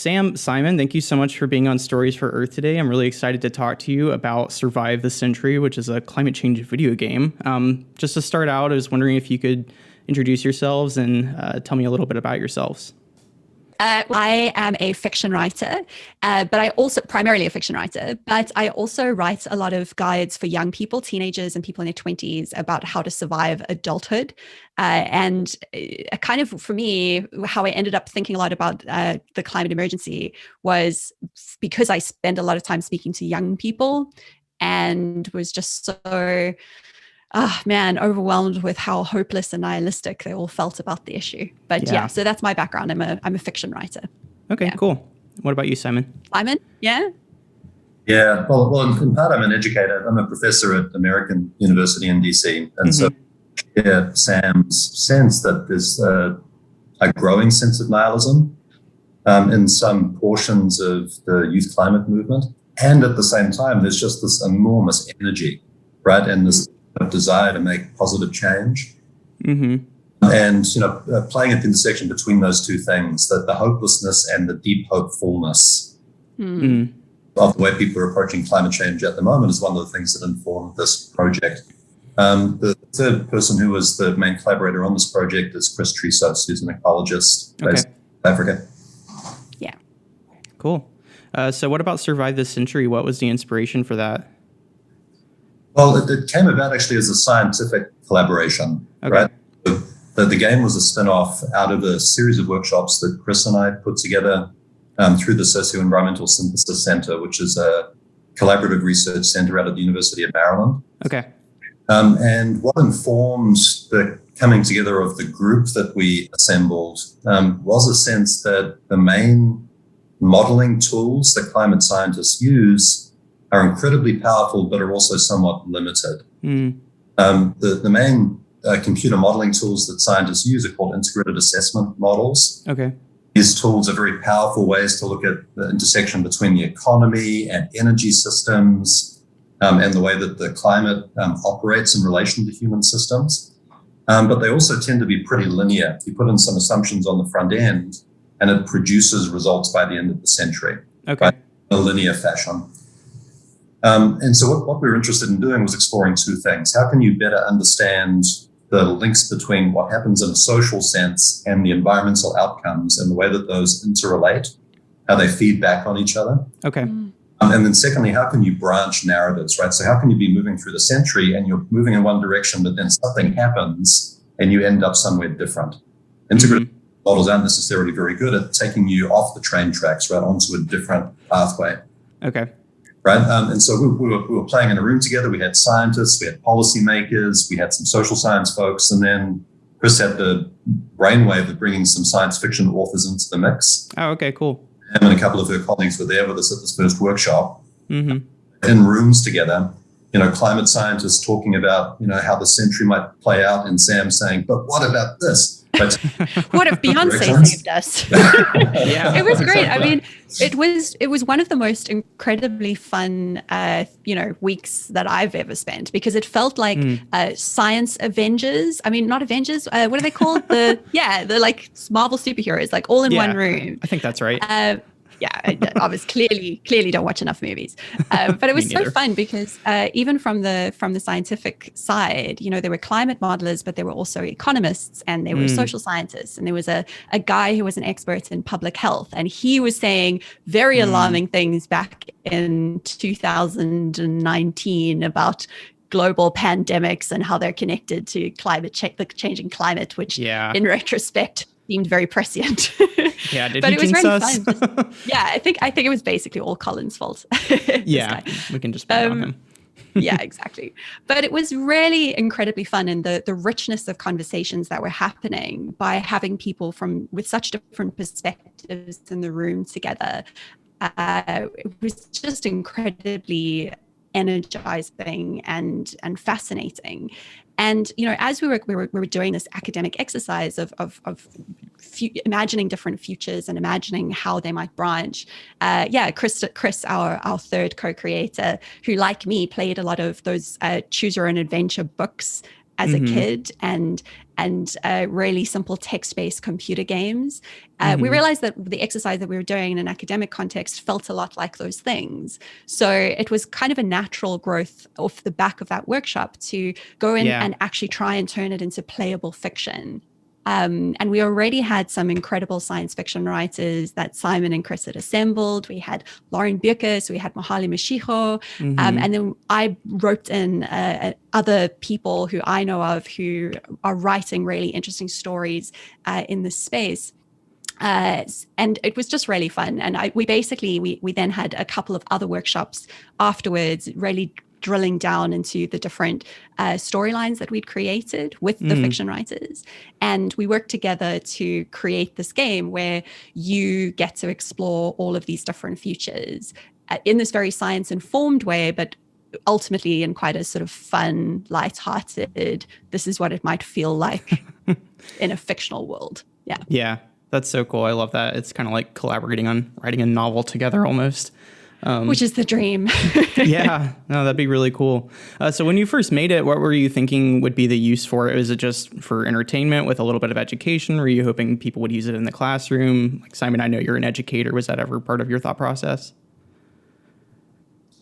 Simon, thank you so much for being on Stories for Earth today. I'm really excited to talk to you about Survive the Century, which is a climate change video game. Just to start out, I was wondering if you could introduce yourselves and tell me a little bit about yourselves. I am a fiction writer, but I also primarily a fiction writer, but I also write a lot of guides for young people, teenagers and people in their 20s about how to survive adulthood. And kind of for me, how I ended up thinking a lot about the climate emergency was because I spend a lot of time speaking to young people and was just so overwhelmed with how hopeless and nihilistic they all felt about the issue. But yeah, so that's my background. I'm a fiction writer. Okay, cool. What about you, Simon? Simon, yeah? Yeah, well, in part, I'm an educator. I'm a professor at American University in DC. And so Sam's sense that there's a growing sense of nihilism in some portions of the youth climate movement. And at the same time, there's just this enormous energy, right? And this desire to make positive change. And, playing at the intersection between those two things, that the hopelessness and the deep hopefulness of the way people are approaching climate change at the moment is one of the things that informed this project. The third person who was the main collaborator on this project is Trisos, who's an ecologist based in Africa. Yeah. Cool. So what about Survive the Century? What was the inspiration for that? Well, it came about actually as a scientific collaboration, right? The game was a spin-off out of a series of workshops that Chris and I put together through the Socio-Environmental Synthesis Center, which is a collaborative research center out of the University of Maryland. Okay. And what informed the coming together of the group that we assembled was a sense that the main modeling tools that climate scientists use are incredibly powerful, but are also somewhat limited. The main computer modeling tools that scientists use are called integrated assessment models. Okay. These tools are very powerful ways to look at the intersection between the economy and energy systems and the way that the climate operates in relation to human systems. But they also tend to be pretty linear. You put in some assumptions on the front end, and it produces results by the end of the century. Okay. In a linear fashion. And so what we were interested in doing was exploring two things. How can you better understand the links between what happens in a social sense and the environmental outcomes and the way that those interrelate, how they feed back on each other? Okay. And then secondly, how can you branch narratives, right? So how can you be moving through the century and you're moving in one direction, but then something happens and you end up somewhere different? Integrated models aren't necessarily very good at taking you off the train tracks, right, onto a different pathway. Okay. Right. And so we were playing in a room together. We had scientists, we had policymakers, we had some social science folks, and then Chris had the brainwave of bringing some science fiction authors into the mix. Oh, okay, cool. And a couple of her colleagues were there with us at this first workshop in rooms together. Climate scientists talking about, how the century might play out, and Sam saying, but what about this? But what if Beyonce saved us? Yeah. It was great. I mean, it was one of the most incredibly fun, weeks that I've ever spent, because it felt like science Avengers. I mean, not Avengers. What are they called? the like Marvel superheroes, like all in one room. I think that's right. I was clearly don't watch enough movies, but it was so fun because even from the scientific side, there were climate modelers, but there were also economists and there were social scientists, and there was a guy who was an expert in public health, and he was saying very alarming things back in 2019 about global pandemics and how they're connected to the changing climate, which in retrospect seemed very prescient. Yeah, but it was really fun. I think it was basically all Colin's fault. We can just blame on him. Yeah, exactly. But it was really incredibly fun, and the richness of conversations that were happening by having people with such different perspectives in the room together. It was just incredibly energizing and fascinating. And as we were doing this academic exercise of imagining different futures and imagining how they might branch, Chris, our third co-creator, who like me played a lot of those choose your own adventure books as a kid and really simple text-based computer games. We realized that the exercise that we were doing in an academic context felt a lot like those things. So it was kind of a natural growth off the back of that workshop to go in and actually try and turn it into playable fiction. And we already had some incredible science fiction writers that Simon and Chris had assembled. We had Lauren Bierkes, we had Mohali Mashiho, and then I roped in other people who I know of who are writing really interesting stories in this space. And it was just really fun. And we then had a couple of other workshops afterwards, really drilling down into the different storylines that we'd created with the fiction writers. And we worked together to create this game where you get to explore all of these different futures in this very science-informed way, but ultimately in quite a sort of fun, lighthearted, this is what it might feel like in a fictional world. Yeah. Yeah, that's so cool. I love that. It's kind of like collaborating on writing a novel together almost. Which is the dream. Yeah, no, that'd be really cool. So when you first made it, what were you thinking would be the use for it? Was it just for entertainment with a little bit of education? Were you hoping people would use it in the classroom? Like Simon, I know you're an educator. Was that ever part of your thought process?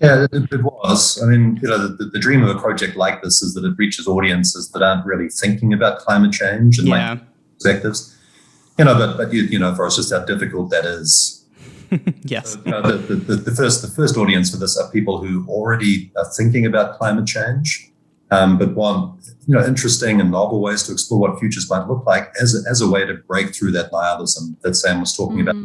Yeah, it was. I mean, the dream of a project like this is that it reaches audiences that aren't really thinking about climate change and like perspectives. But for us, just how difficult that is. Yes. The first audience for this are people who already are thinking about climate change, but want interesting and novel ways to explore what futures might look like as a way to break through that nihilism that Sam was talking about.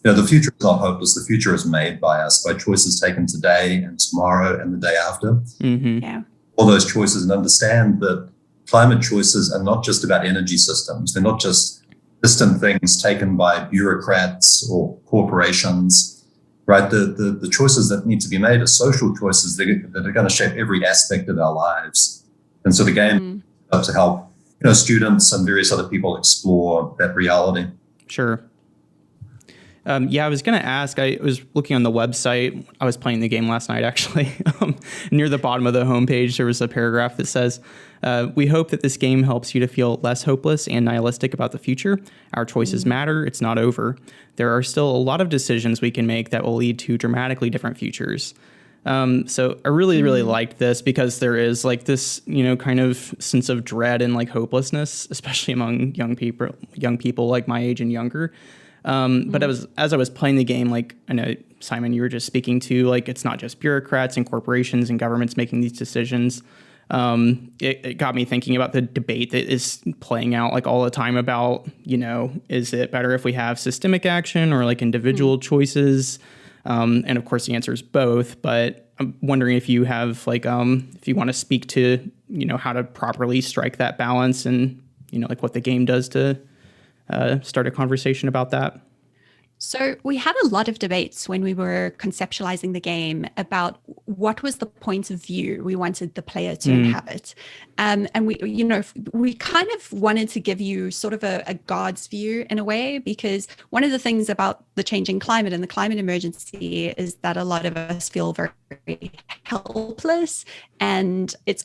The future is not hopeless. The future is made by us, by choices taken today and tomorrow and the day after. Yeah. All those choices, and understand that climate choices are not just about energy systems. They're not just distant things taken by bureaucrats or corporations, right? The choices that need to be made are social choices that are going to shape every aspect of our lives. And so the game is up to help students and various other people explore that reality. Sure. I was going to ask, I was looking on the website. I was playing the game last night, actually. Near the bottom of the homepage, there was a paragraph that says, we hope that this game helps you to feel less hopeless and nihilistic about the future. Our choices matter. It's not over. There are still a lot of decisions we can make that will lead to dramatically different futures. So I really, really liked this because there is like this, kind of sense of dread and like hopelessness, especially among young people like my age and younger. But as I was playing the game, like I know, Simon, you were just speaking to, like, it's not just bureaucrats and corporations and governments making these decisions. It got me thinking about the debate that is playing out like all the time about, is it better if we have systemic action or like individual choices? And of course the answer is both, but I'm wondering if you have like, if you want to speak to, how to properly strike that balance and, like what the game does to start a conversation about that. So we had a lot of debates when we were conceptualizing the game about what was the point of view we wanted the player to inhabit. And we kind of wanted to give you sort of a God's view in a way, because one of the things about the changing climate and the climate emergency is that a lot of us feel very helpless. And it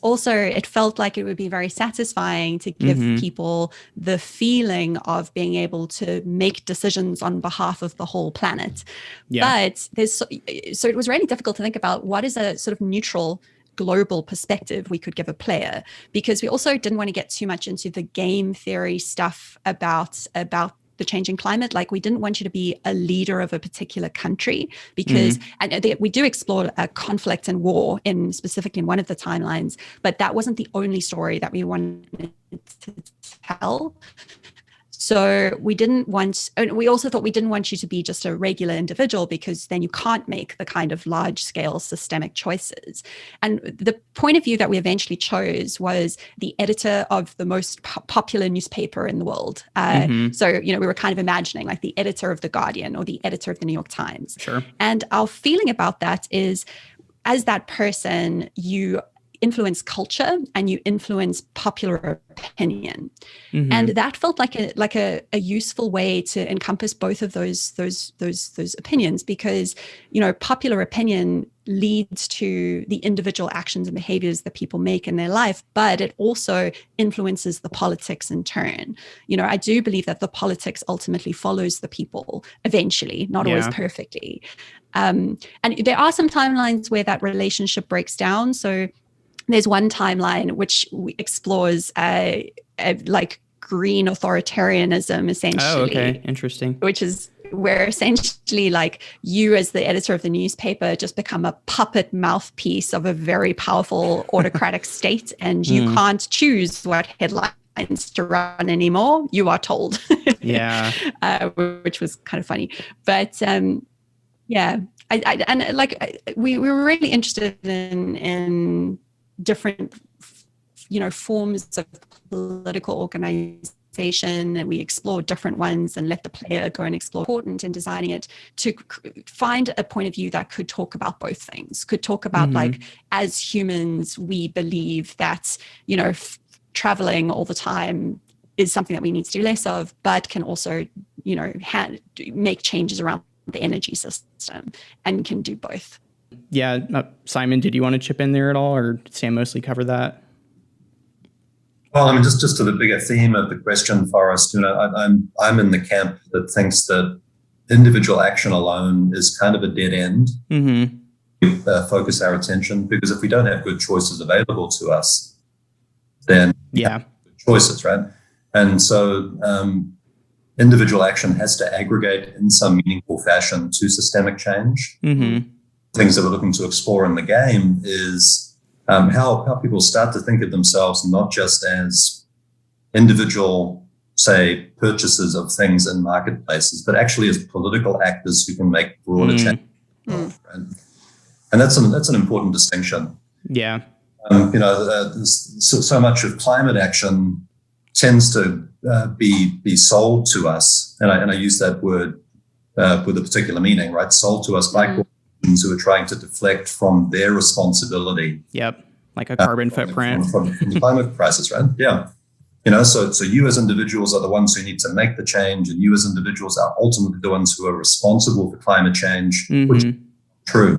felt like it would be very satisfying to give people the feeling of being able to make decisions on behalf of the whole planet. Yeah. But so it was really difficult to think about what is a sort of neutral global perspective we could give a player, because we also didn't want to get too much into the game theory stuff about the changing climate. Like, we didn't want you to be a leader of a particular country, because we do explore conflict and war specifically in one of the timelines, but that wasn't the only story that we wanted to tell. So we also thought we didn't want you to be just a regular individual, because then you can't make the kind of large scale systemic choices. And the point of view that we eventually chose was the editor of the most popular newspaper in the world. So, we were kind of imagining like the editor of The Guardian or the editor of the New York Times. Sure. And our feeling about that is, as that person, you influence culture and you influence popular opinion. And that felt like a useful way to encompass both of those opinions, because popular opinion leads to the individual actions and behaviors that people make in their life, but it also influences the politics in turn. I do believe that the politics ultimately follows the people eventually, not always perfectly. And there are some timelines where that relationship breaks down. So there's one timeline which explores like green authoritarianism, essentially. Oh, okay. Interesting. Which is where essentially like you as the editor of the newspaper just become a puppet mouthpiece of a very powerful autocratic state, and you can't choose what headlines to run anymore. You are told. Yeah. Which was kind of funny. But we were really interested in different forms of political organization, and we explored different ones and let the player go and explore. Important in designing it to find a point of view that could talk about both things, could talk about like, as humans, we believe that traveling all the time is something that we need to do less of, but can also make changes around the energy system, and can do both. Yeah. Simon, did you want to chip in there at all, or did Sam mostly cover that? Well, I mean, just to the bigger theme of the question, Forrest, I'm in the camp that thinks that individual action alone is kind of a dead end. We focus our attention, because if we don't have good choices available to us, then choices, right? And so individual action has to aggregate in some meaningful fashion to systemic change. Things that we're looking to explore in the game is how people start to think of themselves not just as individual, say, purchasers of things in marketplaces, but actually as political actors who can make broader change. Right? And that's an important distinction. Yeah. So much of climate action tends to be sold to us, and I use that word with a particular meaning, right? Sold to us by corporations who are trying to deflect from their responsibility. Yep, like a carbon footprint. From the climate crisis, right? Yeah. So you as individuals are the ones who need to make the change, and you as individuals are ultimately the ones who are responsible for climate change, which is true,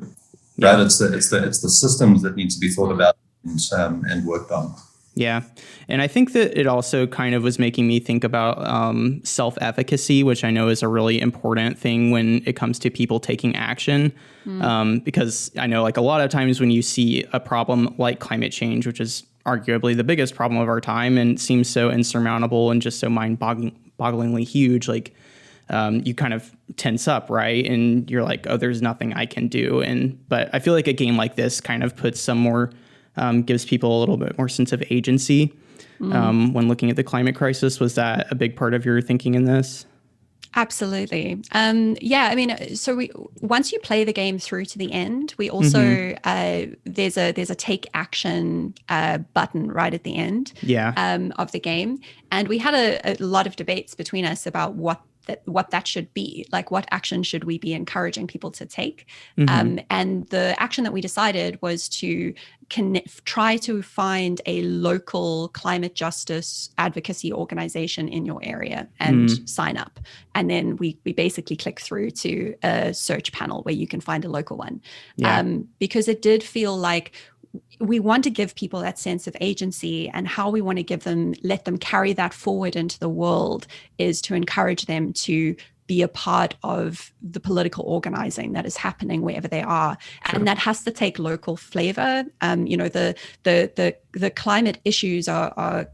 right? It's the systems that need to be thought about and worked on. Yeah. And I think that it also kind of was making me think about self-efficacy, which I know is a really important thing when it comes to people taking action. Because I know like a lot of times when you see a problem like climate change, which is arguably the biggest problem of our time and seems so insurmountable and just so mind-bogglingly huge, like you kind of tense up, right? And you're like, oh, there's nothing I can do. But I feel like a game like this kind of puts some more gives people a little bit more sense of agency when looking at the climate crisis. Was that a big part of your thinking in this? Absolutely. I mean, so once you play the game through to the end, we also there's a take action button right at the end of the game, and we had a lot of debates between us about what that should be, like what action should we be encouraging people to take. And the action that we decided was to try to find a local climate justice advocacy organization in your area and sign up. And then we basically click through to a search panel where you can find a local one. Because it did feel like we want to give people that sense of agency, and how we want to let them carry that forward into the world is to encourage them to be a part of the political organizing that is happening wherever they are. Sure. And that has to take local flavor. The climate issues are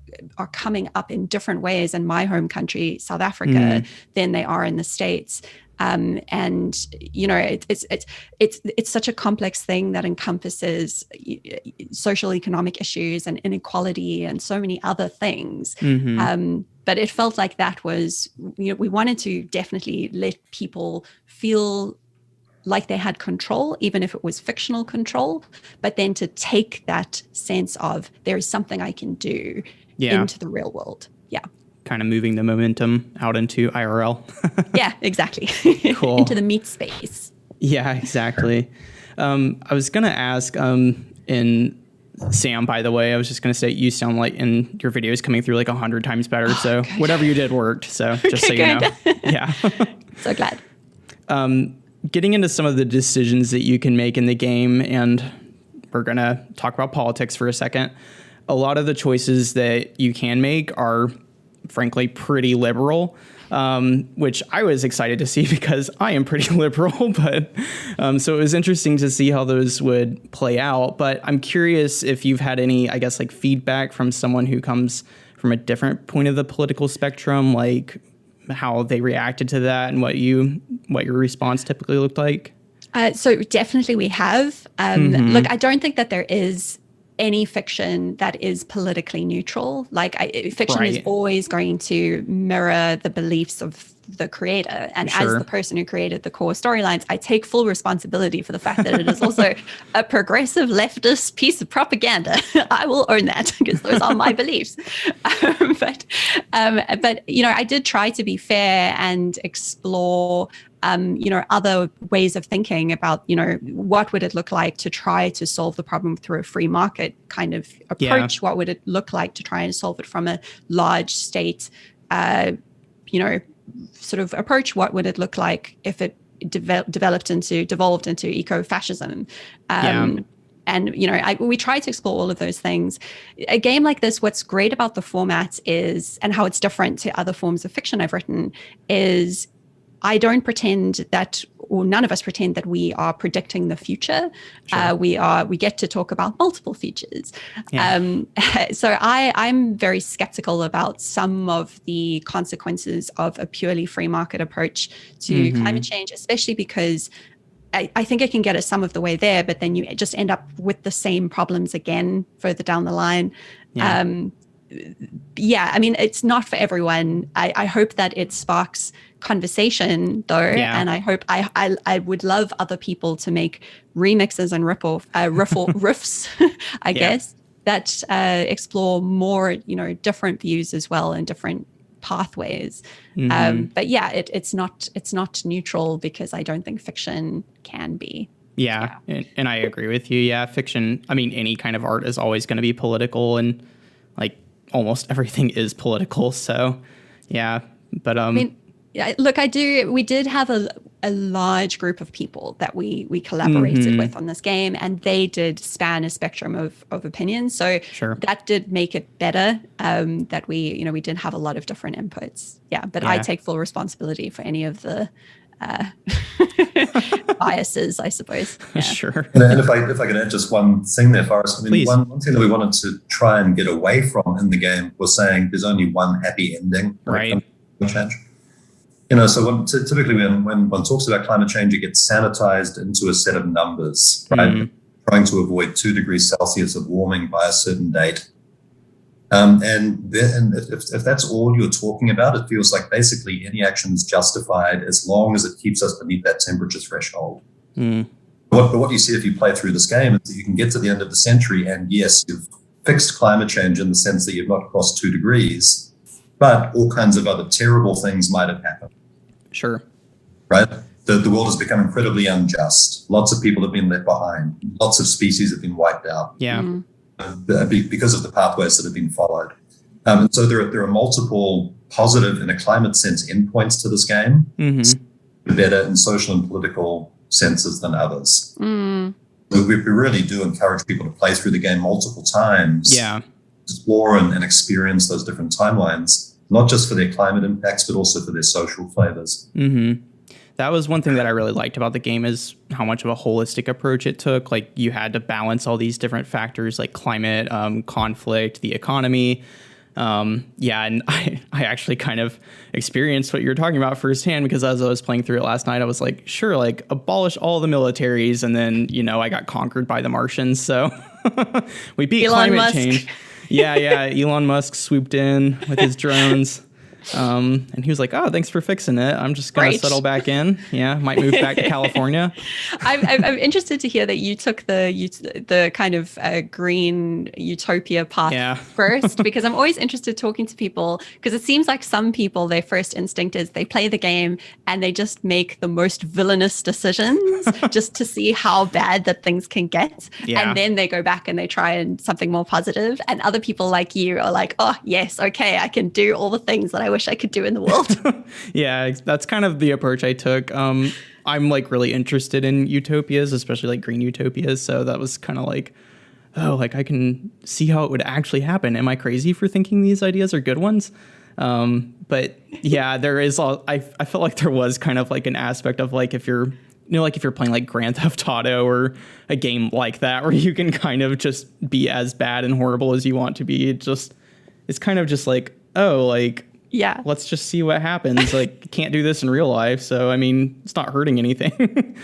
coming up in different ways in my home country, South Africa, than they are in the States. And you know, it's such a complex thing that encompasses social economic issues and inequality and so many other things. But it felt like that was, you know, we wanted to definitely let people feel like they had control, even if it was fictional control, but then to take that sense of there is something I can do into the real world. Yeah. Kind of moving the momentum out into IRL. Yeah, exactly. Cool. Into the meat space. Yeah, exactly. I was going to ask, in Sam, by the way, I was just going to say, you sound like in your videos coming through like 100 times better. So whatever you did worked. So just so you know. Yeah. So glad. getting into some of the decisions that you can make in the game, and we're going to talk about politics for a second. A lot of the choices that you can make are, frankly, pretty liberal, which I was excited to see because I am pretty liberal. But so it was interesting to see how those would play out. But I'm curious if you've had any, I guess, like feedback from someone who comes from a different point of the political spectrum, like how they reacted to that and what your response typically looked like. So definitely we have. Look, I don't think that there is any fiction that is politically neutral. Like fiction is always going to mirror the beliefs of the creator. And as the person who created the core storylines, I take full responsibility for the fact that it is also a progressive leftist piece of propaganda. I will own that because those are my beliefs. But I did try to be fair and explore other ways of thinking about, what would it look like to try to solve the problem through a free market kind of approach? What would it look like to try and solve it from a large state, sort of approach? What would it look like if it devolved into eco-fascism? And, we try to explore all of those things. A game like this, what's great about the format is, and how it's different to other forms of fiction I've written, is I don't pretend that, or none of us pretend that we are predicting the future. We get to talk about multiple futures. So I'm very skeptical about some of the consequences of a purely free market approach to climate change, especially because I think it can get us some of the way there, but then you just end up with the same problems again further down the line. It's not for everyone. I hope that it sparks conversation though, and I hope I would love other people to make remixes and riffs, I guess, that explore more, different views as well and different pathways. But it's not neutral because I don't think fiction can be. And I agree with you. Fiction, I mean, any kind of art is always going to be political, and like almost everything is political. So but we did have a large group of people that we collaborated with on this game, and they did span a spectrum of opinions. So that did make it better, that we did have a lot of different inputs. But I take full responsibility for any of the biases, I suppose. Sure. And if I could add just one thing there, Forrest. I mean, one thing that we wanted to try and get away from in the game was saying there's only one happy ending. Right. Change. So typically when one talks about climate change, it gets sanitized into a set of numbers, right? Trying to avoid 2 degrees Celsius of warming by a certain date. And if that's all you're talking about, it feels like basically any action is justified as long as it keeps us beneath that temperature threshold. But what you see if you play through this game is that you can get to the end of the century and yes, you've fixed climate change in the sense that you've not crossed 2 degrees, but all kinds of other terrible things might have happened. Sure. Right? The world has become incredibly unjust. Lots of people have been left behind. Lots of species have been wiped out. Because of the pathways that have been followed. And so there are multiple positive, in a climate sense, endpoints to this game, better in social and political senses than others. We really do encourage people to play through the game multiple times, explore and experience those different timelines, not just for their climate impacts, but also for their social flavors. That was one thing that I really liked about the game, is how much of a holistic approach it took. Like, you had to balance all these different factors like climate, conflict, the economy. And I actually kind of experienced what you're talking about firsthand, because as I was playing through it last night, I was like, sure, like abolish all the militaries. And then, I got conquered by the Martians. So we beat climate change. Elon Musk swooped in with his drones. And he was like, "Oh, thanks for fixing it. I'm just going to settle back in. Might move back to California." I'm interested to hear that you took the kind of green utopia path first, because I'm always interested talking to people, because it seems like some people, their first instinct is they play the game and they just make the most villainous decisions just to see how bad that things can get. And then they go back and they try and something more positive. And other people like you are like, "Oh, yes, okay, I can do all the things that I wish I could do in the world." That's kind of the approach I took. I'm like really interested in utopias, especially like green utopias. So that was kind of like, oh, like I can see how it would actually happen. Am I crazy for thinking these ideas are good ones? But yeah, there is all, I felt like there was kind of like an aspect of like, if you're, like if you're playing like Grand Theft Auto or a game like that, where you can kind of just be as bad and horrible as you want to be. It's kind of just like, oh, like, yeah, let's just see what happens. Like, can't do this in real life. So, I mean, it's not hurting anything.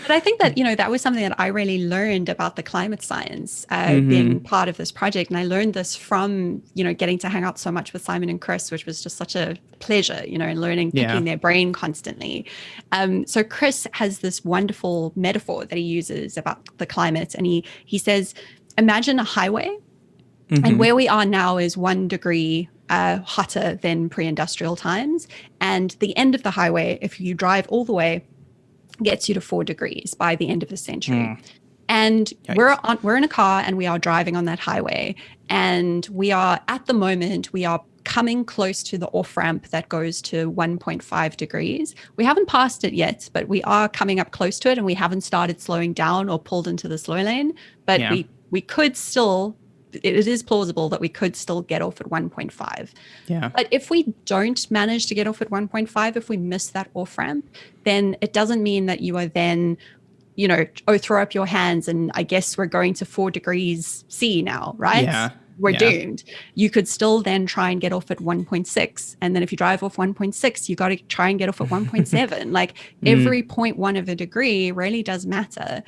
But I think that, that was something that I really learned about the climate science being part of this project. And I learned this from, getting to hang out so much with Simon and Chris, which was just such a pleasure, learning, picking their brain constantly. So Chris has this wonderful metaphor that he uses about the climate. And he says, imagine a highway. And where we are now is 1 degree hotter than pre-industrial times. And the end of the highway, if you drive all the way, gets you to 4 degrees by the end of the century. And Yikes. we're in a car and we are driving on that highway. And we are, at the moment, we are coming close to the off-ramp that goes to 1.5 degrees. We haven't passed it yet, but we are coming up close to it, and we haven't started slowing down or pulled into the slow lane. But we could still, it is plausible that we could still get off at 1.5. Yeah. But if we don't manage to get off at 1.5, if we miss that off ramp, then it doesn't mean that you are then, throw up your hands and I guess we're going to 4 degrees C now, right? Yeah. We're doomed. You could still then try and get off at 1.6. And then if you drive off 1.6, you got to try and get off at 1.7. Like every 0.1 of a degree really does matter.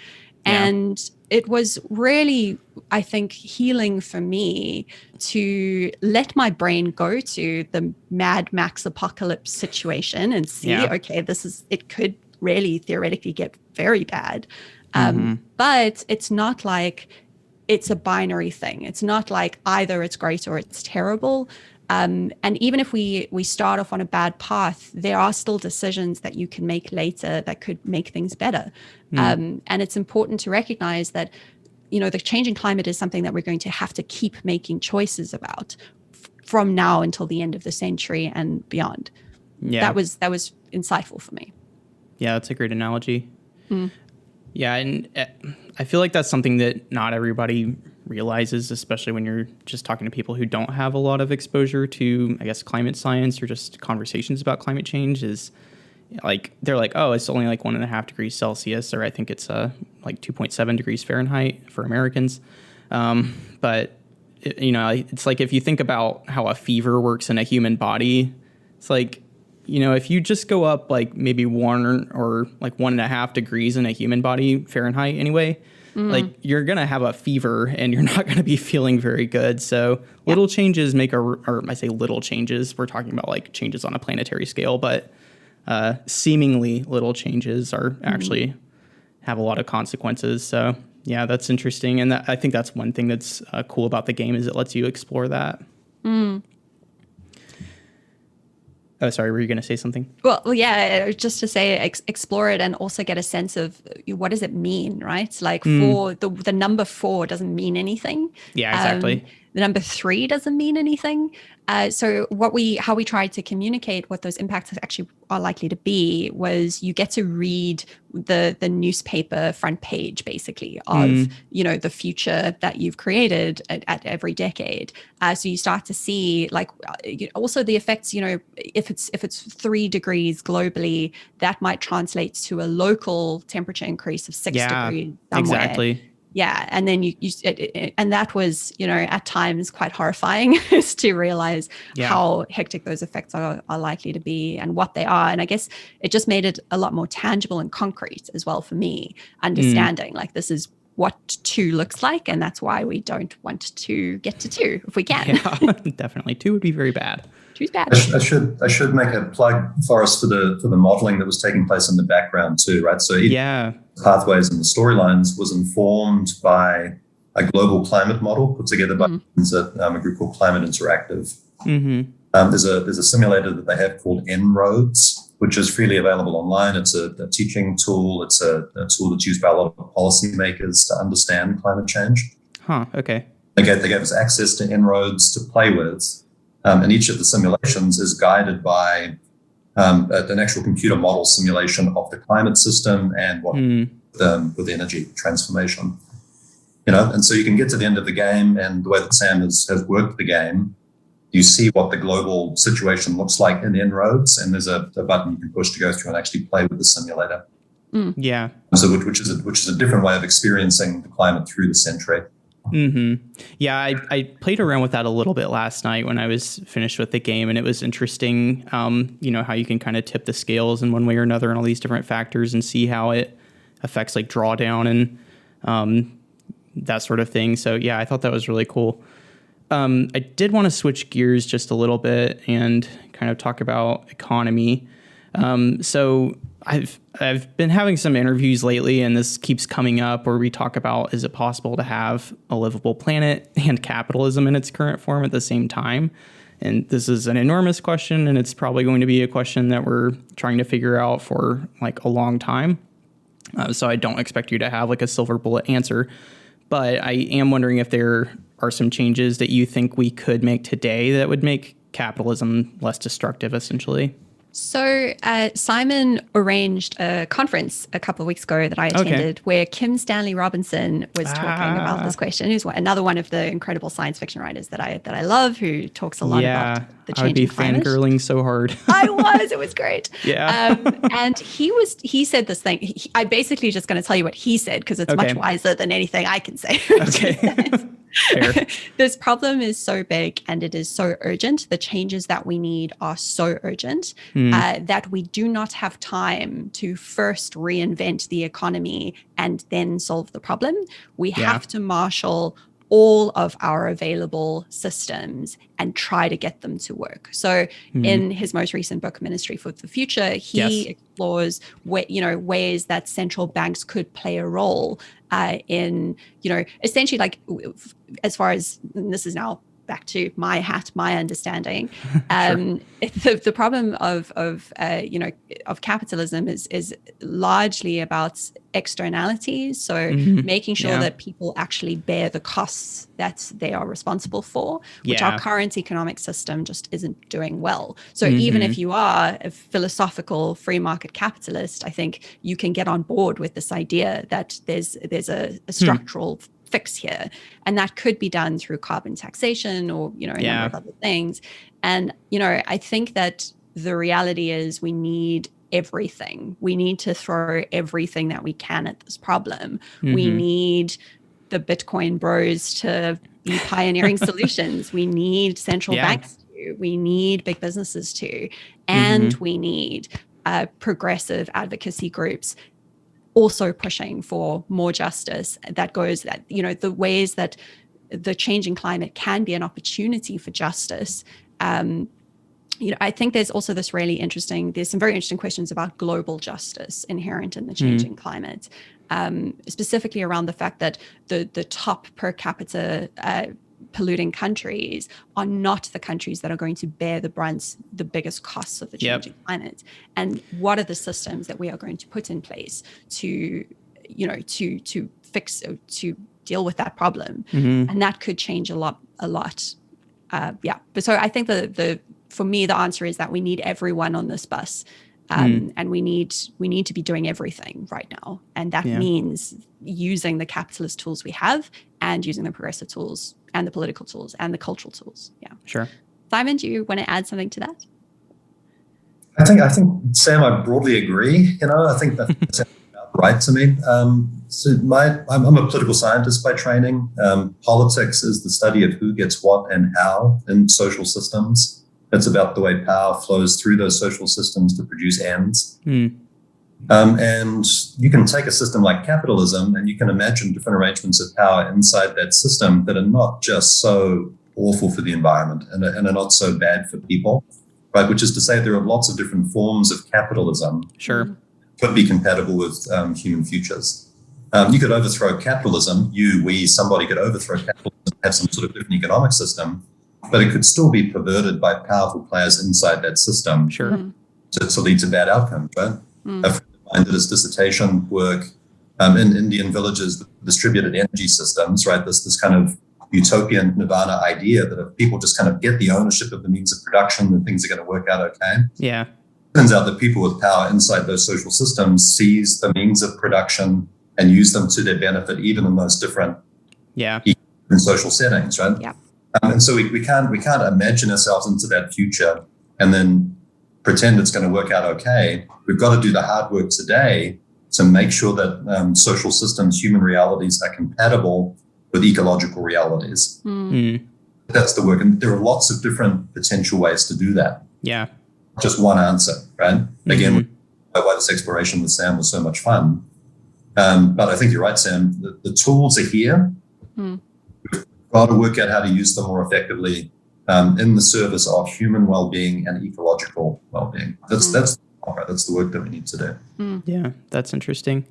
And it was really, I think, healing for me to let my brain go to the Mad Max apocalypse situation and see, okay, it could really theoretically get very bad. But it's not like it's a binary thing. It's not like either it's great or it's terrible. And even if we start off on a bad path, there are still decisions that you can make later that could make things better. And it's important to recognize that, the changing climate is something that we're going to have to keep making choices about from now until the end of the century and beyond. Yeah. That was insightful for me. Yeah, that's a great analogy. Yeah, and I feel like that's something that not everybody realizes, especially when you're just talking to people who don't have a lot of exposure to, I guess, climate science or just conversations about climate change, is like, they're like, oh, it's only like 1.5 degrees Celsius, or I think it's like 2.7 degrees Fahrenheit for Americans. But, it's like, if you think about how a fever works in a human body, it's like, if you just go up like maybe 1 or like 1.5 degrees in a human body, Fahrenheit anyway, like you're going to have a fever and you're not going to be feeling very good. So little changes or I say little changes, we're talking about like changes on a planetary scale, but seemingly little changes are actually have a lot of consequences. So yeah, that's interesting. And I think that's one thing that's cool about the game, is it lets you explore that. Oh, sorry, were you going to say something? Well, yeah, just to say explore it and also get a sense of what does it mean, right? Like for the number 4 doesn't mean anything. Yeah, exactly. The number 3 doesn't mean anything. So how we tried to communicate what those impacts actually are likely to be was you get to read the newspaper front page, basically, of the future that you've created at every decade. So you start to see like also the effects. If it's 3 degrees globally, that might translate to a local temperature increase of 6 degrees somewhere. Exactly. Yeah. And then and that was, at times quite horrifying is to realize how hectic those effects are likely to be and what they are. And I guess it just made it a lot more tangible and concrete as well for me, understanding like this is what 2 looks like. And that's why we don't want to get to 2 if we can. Yeah, definitely. 2 would be very bad. 2's bad. I should make a plug for us for the modeling that was taking place in the background too, right? So pathways and the storylines was informed by a global climate model put together by a group called Climate Interactive. There's a simulator that they have called En-ROADS, which is freely available online. It's a teaching tool. It's a tool that's used by a lot of policymakers to understand climate change. Huh, okay. They gave us access to En-ROADS to play with. And each of the simulations is guided by an actual computer model simulation of the climate system and what with energy transformation. And so you can get to the end of the game, and the way that Sam has worked the game, you see what the global situation looks like in En-ROADS, and there's a button you can push to go through and actually play with the simulator. Yeah. So which is a different way of experiencing the climate through the century. Yeah, I played around with that a little bit last night when I was finished with the game, and it was interesting, how you can kind of tip the scales in one way or another and all these different factors and see how it affects like drawdown and that sort of thing. So yeah, I thought that was really cool. I did want to switch gears just a little bit and kind of talk about economy. So I've been having some interviews lately, and this keeps coming up where we talk about, is it possible to have a livable planet and capitalism in its current form at the same time? And this is an enormous question, and it's probably going to be a question that we're trying to figure out for like a long time. So I don't expect you to have like a silver bullet answer, but I am wondering if there are some changes that you think we could make today that would make capitalism less destructive, essentially. So Simon arranged a conference a couple of weeks ago that I attended where Kim Stanley Robinson was talking about this question. Who's another one of the incredible science fiction writers that I love, who talks a lot about the changing climate. I would be fangirling so hard. It was great. Yeah. And he said this thing. I basically just going to tell you what he said because it's much wiser than anything I can say. Okay. This problem is so big and it is so urgent. The changes that we need are so urgent that we do not have time to first reinvent the economy and then solve the problem. We have to marshal all of our available systems and try to get them to work. So in his most recent book, Ministry for the Future, he explores ways that central banks could play a role in, essentially like as far as, and this is now back to my understanding, the problem of capitalism is largely about externalities. So making sure that people actually bear the costs that they are responsible for, which our current economic system just isn't doing well. So even if you are a philosophical free market capitalist, I think you can get on board with this idea that there's a structural fix here, and that could be done through carbon taxation or a number of other things. And I think that the reality is we need everything. We need to throw everything that we can at this problem. We need the Bitcoin bros to be pioneering solutions. We need central banks to. We need big businesses to, and we need progressive advocacy groups also pushing for more justice that goes that, the ways that the changing climate can be an opportunity for justice. I think there's also there's some very interesting questions about global justice inherent in the changing climate, specifically around the fact that the top per capita polluting countries are not the countries that are going to bear the biggest costs of the changing climate. And what are the systems that we are going to put in place to fix, to deal with that problem? And that could change a lot. But so I think for me, the answer is that we need everyone on this bus. And we need to be doing everything right now. And that means using the capitalist tools we have and using the progressive tools and the political tools and the cultural tools. Yeah. Sure. Simon, do you want to add something to that? I think Sam, I broadly agree. I think that's right to me. So I'm a political scientist by training. Politics is the study of who gets what and how in social systems. It's about the way power flows through those social systems to produce ends. And you can take a system like capitalism and you can imagine different arrangements of power inside that system that are not just so awful for the environment and are not so bad for people, right? Which is to say there are lots of different forms of capitalism. Sure. Could be compatible with human futures. You could overthrow capitalism. Somebody could overthrow capitalism, have some sort of different economic system, but it could still be perverted by powerful players inside that system. Sure. To lead to bad outcomes, right? A friend of mine did his dissertation work in Indian villages, distributed energy systems, right? This kind of utopian nirvana idea that if people just kind of get the ownership of the means of production, then things are going to work out okay. Yeah. turns out that people with power inside those social systems seize the means of production and use them to their benefit, even in those different in social settings, right? Yeah. And so we can't imagine ourselves into that future and then pretend it's going to work out okay. We've got to do the hard work today to make sure that social systems, human realities are compatible with ecological realities. That's the work. And there are lots of different potential ways to do that. Yeah. Just one answer, right? Again, why this exploration with Sam was so much fun. But I think you're right, Sam. The tools are here. We've got to work out how to use them more effectively in the service of human well-being and ecological well-being. That's the work that we need to do. Yeah, that's interesting.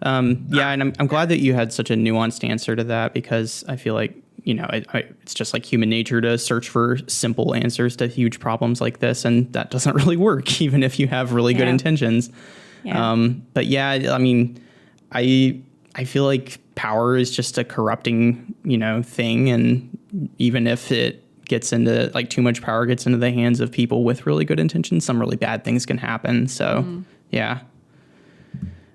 And I'm glad that you had such a nuanced answer to that, because I feel like, it's just like human nature to search for simple answers to huge problems like this, and that doesn't really work, even if you have really good intentions. But I mean, I feel like power is just a corrupting, thing, and even if it gets into too much power gets into the hands of people with really good intentions, some really bad things can happen. So,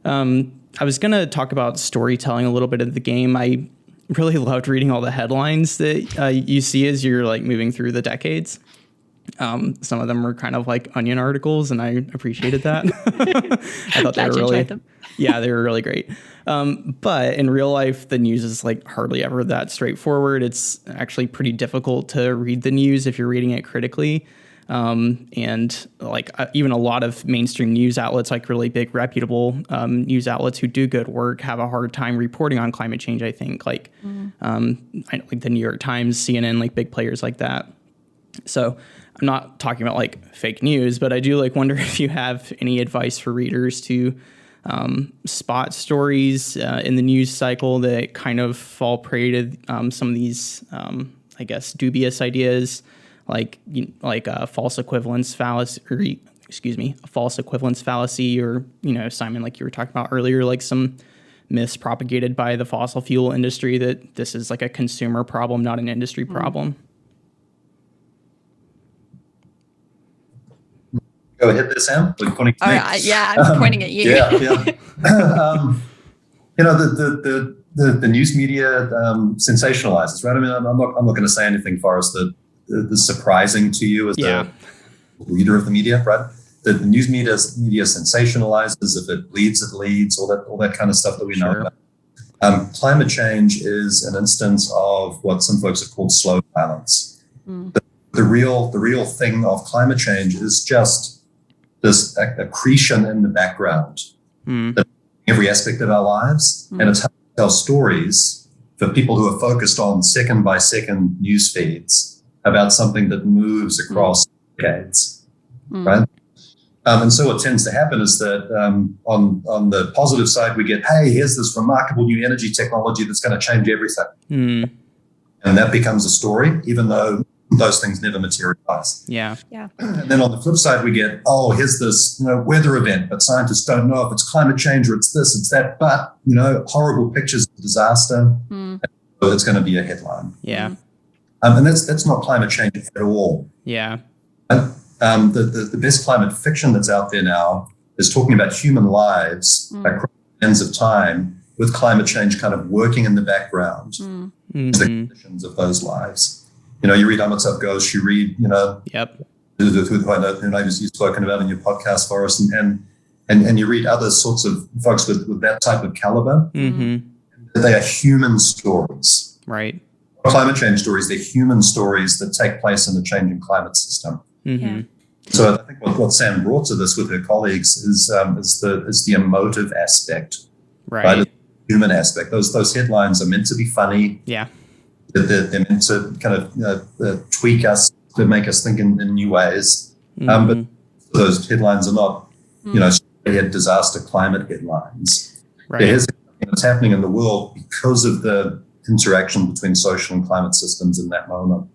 I was going to talk about storytelling a little bit of the game. I really loved reading all the headlines that you see as you're moving through the decades. Some of them were kind of like Onion articles, and I appreciated that. I thought they were really, they were really great. But in real life, the news is hardly ever that straightforward. It's actually pretty difficult to read the news if you're reading it critically. And even a lot of mainstream news outlets, really big reputable news outlets who do good work, have a hard time reporting on climate change. I think like the New York Times, CNN, big players like that. So I'm not talking about fake news, but I do wonder if you have any advice for readers to spot stories in the news cycle that kind of fall prey to some of these, dubious ideas, like a false equivalence fallacy, or Simon, like you were talking about earlier, some myths propagated by the fossil fuel industry that this is a consumer problem, not an industry problem. Go ahead there, Sam. Pointing to me. I'm pointing at you. The news media sensationalizes, right? I mean, I'm not going to say anything, Forrest, that is surprising to you as the reader of the media, right? The news media sensationalizes. If it bleeds, it leads. All that kind of stuff that we know about. Climate change is an instance of what some folks have called slow violence. The real thing of climate change is just this accretion in the background, every aspect of our lives, and it's how to tell stories for people who are focused on second by second news feeds about something that moves across decades, right? And so what tends to happen is that on the positive side, we get, hey, here's this remarkable new energy technology that's going to change everything, and that becomes a story, even though those things never materialize. Yeah. And then on the flip side, we get, oh, here's this weather event, but scientists don't know if it's climate change or it's this, it's that, but horrible pictures of disaster. So it's going to be a headline. Yeah. And that's not climate change at all. Yeah. The best climate fiction that's out there now is talking about human lives across the ends of time, with climate change kind of working in the background, the conditions of those lives. You read Amitav Ghosh, you read, who you've spoken about in your podcast, Forrest, and you read other sorts of folks with that type of caliber. They are human stories. Right. Climate change stories, they're human stories that take place in the changing climate system. So I think what Sam brought to this with her colleagues is the emotive aspect, right? The human aspect. Those headlines are meant to be funny. Yeah. They're meant to kind of tweak us, to make us think in new ways. But those headlines are not, straight disaster climate headlines. Right. There's something that's happening in the world because of the interaction between social and climate systems in that moment.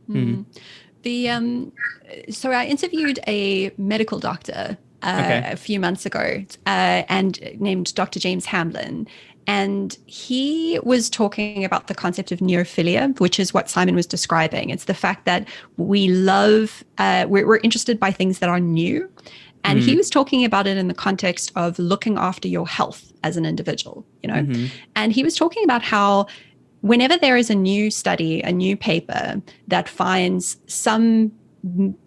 So I interviewed a medical doctor a few months ago, and named Dr. James Hamlin. And he was talking about the concept of neophilia, which is what Simon was describing. It's the fact that we love, we're interested by things that are new. And he was talking about it in the context of looking after your health as an individual, you know. And he was talking about how whenever there is a new study, a new paper that finds some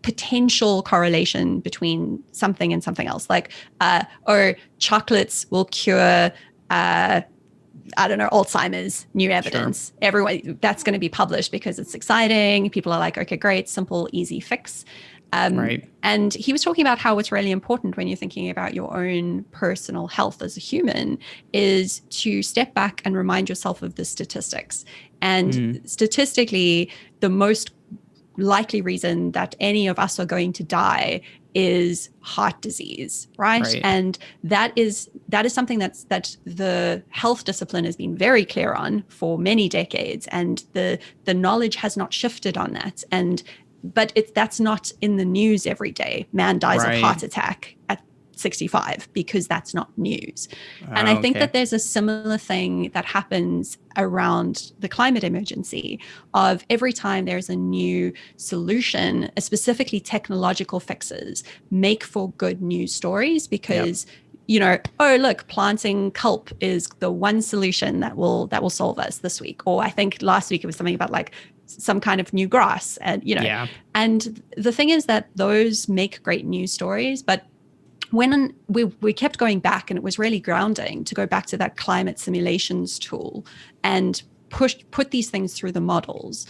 potential correlation between something and something else, like, or chocolates will cure Alzheimer's, new evidence. Sure. Everyone, that's going to be published because it's exciting. People are like, okay, great, simple, easy fix. Right. And he was talking about how it's really important when you're thinking about your own personal health as a human is to step back and remind yourself of the statistics. And statistically, the most likely reason that any of us are going to die is heart disease, right? And that is something that the health discipline has been very clear on for many decades, and the knowledge has not shifted on that. But that's not in the news every day. Man dies of heart attack at 65 because that's not news. And I think that there's a similar thing that happens around the climate emergency of every time there's a new solution, specifically technological fixes, make for good news stories because you know, oh, look, planting kelp is the one solution that will solve us this week. Or I think last week it was something about like some kind of new grass, and you know, and the thing is that those make great news stories, but when we kept going back, and it was really grounding to go back to that climate simulations tool and put these things through the models.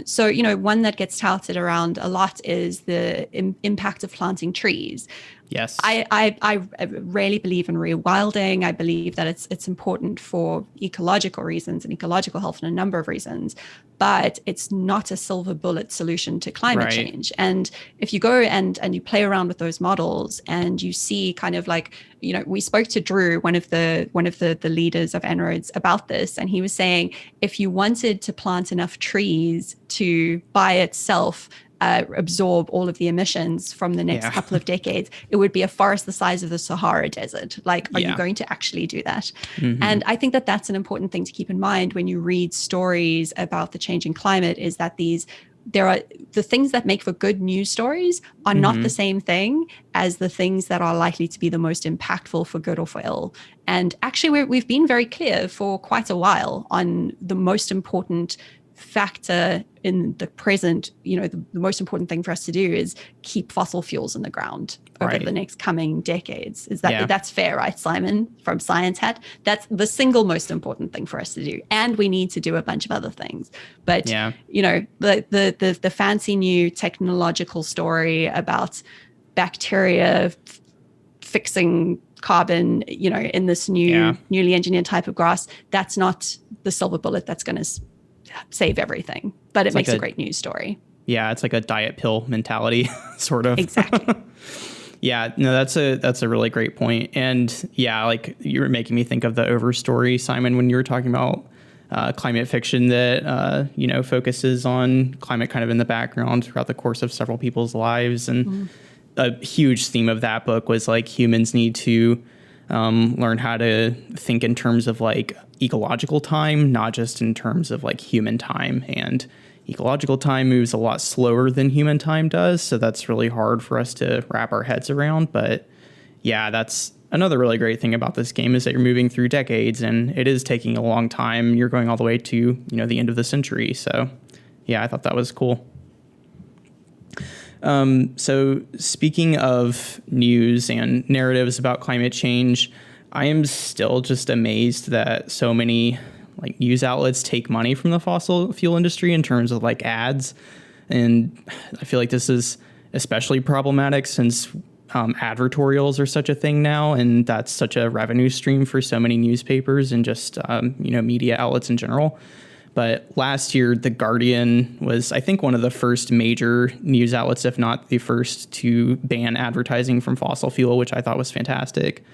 So, you know, one that gets touted around a lot is the impact of planting trees. Yes. I really believe in rewilding. I believe that it's important for ecological reasons and ecological health and a number of reasons, but it's not a silver bullet solution to climate change. And if you go and you play around with those models and you see kind of like, you know, we spoke to Drew, one of the leaders of En-ROADS, about this, and he was saying if you wanted to plant enough trees to by itself absorb all of the emissions from the next couple of decades, it would be a forest the size of the Sahara Desert. Like, are you going to actually do that? And I think that that's an important thing to keep in mind when you read stories about the changing climate, is that there are the things that make for good news stories are not the same thing as the things that are likely to be the most impactful for good or for ill. And actually, we've been very clear for quite a while on the most important factor in the present. You know, the most important thing for us to do is keep fossil fuels in the ground over the next coming decades. Is that that's fair, right, Simon, from Science Hat? That's the single most important thing for us to do, and we need to do a bunch of other things. But you know, the fancy new technological story about bacteria fixing carbon, you know, in this newly engineered type of grass, that's not the silver bullet that's going to save everything, but it makes a great news story. Yeah, it's like a diet pill mentality, sort of. Exactly. That's a really great point. And like you were making me think of the Overstory, Simon, when you were talking about climate fiction that you know, focuses on climate kind of in the background throughout the course of several people's lives. And a huge theme of that book was like humans need to learn how to think in terms of like ecological time, not just in terms of like human time. And ecological time moves a lot slower than human time does, so that's really hard for us to wrap our heads around. But that's another really great thing about this game, is that you're moving through decades, and it is taking a long time. You're going all the way to, you know, the end of the century. So I thought that was cool. So speaking of news and narratives about climate change, I am still just amazed that so many like news outlets take money from the fossil fuel industry in terms of like ads. And I feel like this is especially problematic since advertorials are such a thing now, and that's such a revenue stream for so many newspapers and just you know, media outlets in general. But last year, The Guardian was, I think, one of the first major news outlets, if not the first, to ban advertising from fossil fuel, which I thought was fantastic.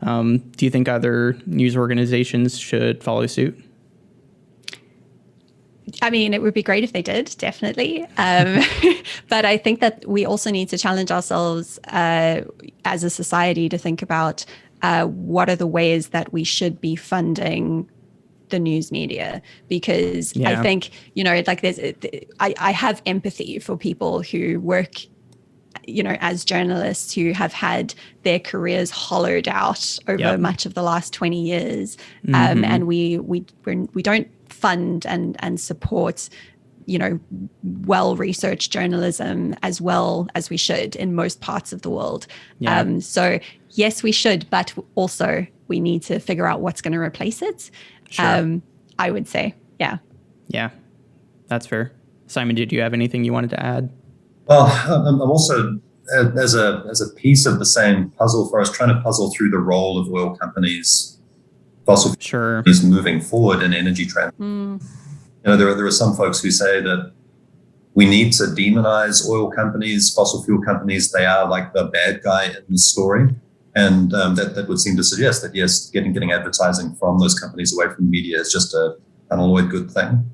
Do you think other news organizations should follow suit? I mean, it would be great if they did, definitely. But I think that we also need to challenge ourselves as a society to think about what are the ways that we should be funding the news media, because I think, like I have empathy for people who work, as journalists who have had their careers hollowed out over much of the last 20 years. And we don't fund and support, well-researched journalism as well as we should in most parts of the world. So yes, we should, but also we need to figure out what's going to replace it. Sure. I would say, yeah. Yeah, that's fair. Simon, did you have anything you wanted to add? Well, I'm also, as a piece of the same puzzle for us, trying to puzzle through the role of oil companies, fossil fuel companies moving forward in energy transition. There are some folks who say that we need to demonize oil companies, fossil fuel companies. They are like the bad guy in the story. And that would seem to suggest that, yes, getting advertising from those companies away from the media is just an unalloyed good thing.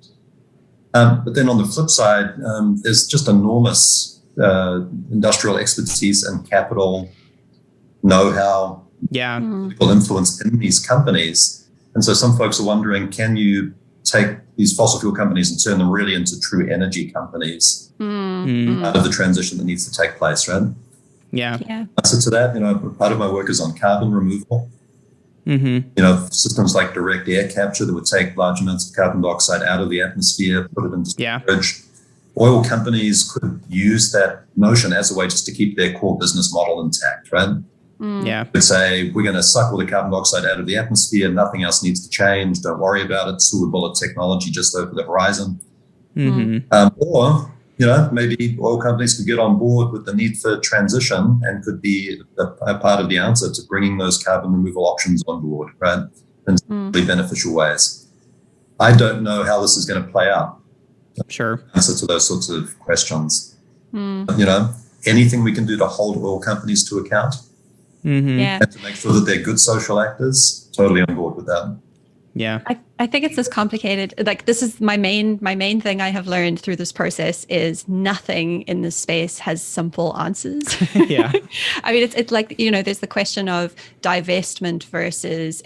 But then on the flip side, there's just enormous industrial expertise and capital, know-how, political influence in these companies. And so some folks are wondering, can you take these fossil fuel companies and turn them really into true energy companies out of the transition that needs to take place, right? Yeah. So to that, part of my work is on carbon removal. Systems like direct air capture that would take large amounts of carbon dioxide out of the atmosphere, put it into storage. Oil companies could use that notion as a way just to keep their core business model intact, right? Yeah. They say, we're going to suck all the carbon dioxide out of the atmosphere. Nothing else needs to change. Don't worry about it. Silver bullet technology just over the horizon. Or maybe oil companies could get on board with the need for transition and could be a part of the answer to bringing those carbon removal options on board, right? In really beneficial ways. I don't know how this is going to play out. Sure. Answer to those sorts of questions. Anything we can do to hold oil companies to account and to make sure that they're good social actors, totally on board with that. Yeah. I think it's this complicated. Like, this is my main thing I have learned through this process is nothing in this space has simple answers. Yeah. I mean, it's like, there's the question of divestment versus